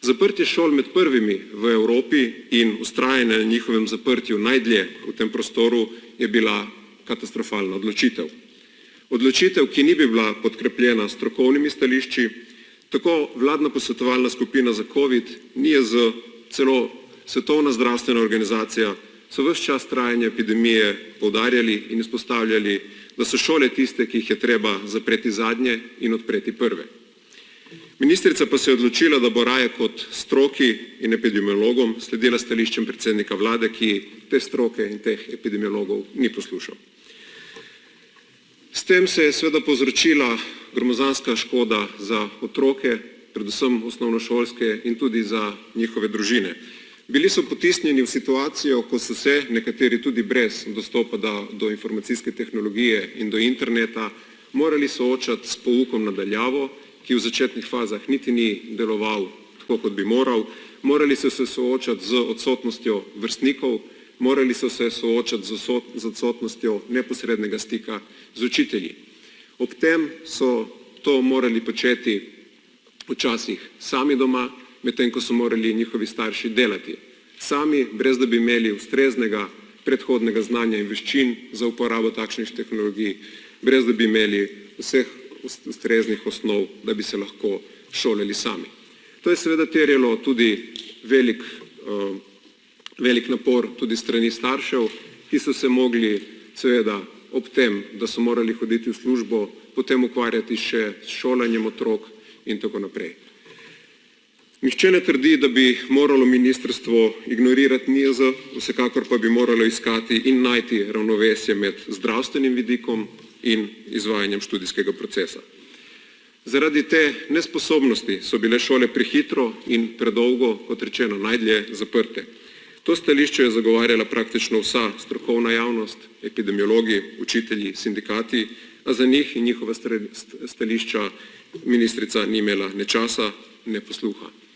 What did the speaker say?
Zaprtje šol med prvimi v Evropi in vztrajanje na njihovem zaprtju najdlje v tem prostoru je bila katastrofalna odločitev. Odločitev, ki ni bila podkrepljena s strokovnimi stališči, tako vladna posvetovalna skupina za COVID, NIJZ, celo Svetovna zdravstvena organizacija so ves čas trajanja epidemije poudarjali in izpostavljali, da so šole tiste, ki jih je treba zapreti zadnje in odpreti prve. Ministrica pa se je odločila, da bo raje kot stroki in epidemiologom sledila stališčem predsednika vlade, ki te stroke in teh epidemiologov ni poslušal. S tem se je seveda povzročila gromozanska škoda za otroke, predvsem osnovnošolske in tudi za njihove družine. Bili so potisnjeni v situacijo, ko so se nekateri tudi brez dostopa do informacijske tehnologije in do interneta morali soočati s poukom na daljavo, ki v začetnih fazah niti ni deloval tako, kot bi moral, morali so se soočati z odsotnostjo vrstnikov, morali so se soočati z odsotnostjo neposrednega stika z učitelji. Ob tem so to morali početi včasih sami doma, medtem ko so morali njihovi starši delati. Sami, brez da bi imeli ustreznega predhodnega znanja in veščin za uporabo takšnih tehnologij, brez da bi imeli vseh ustreznih osnov, da bi se lahko šolali sami. To je seveda terjalo tudi velik napor tudi strani staršev, ki so se mogli seveda ob tem, da so morali hoditi v službo, potem ukvarjati še s šolanjem otrok in tako naprej. Nihče ne trdi, da bi moralo ministrstvo ignorirati NIJZ, vsekakor pa bi moralo iskati in najti ravnovesje med zdravstvenim vidikom in izvajanjem študijskega procesa. Zaradi te nesposobnosti so bile šole prehitro in predolgo, kot rečeno, najdlje zaprte. To stališče je zagovarjala praktično vsa strokovna javnost, epidemiologi, učitelji, sindikati, a za njih in njihova stališča ministrica ni imela ne časa, ne posluha.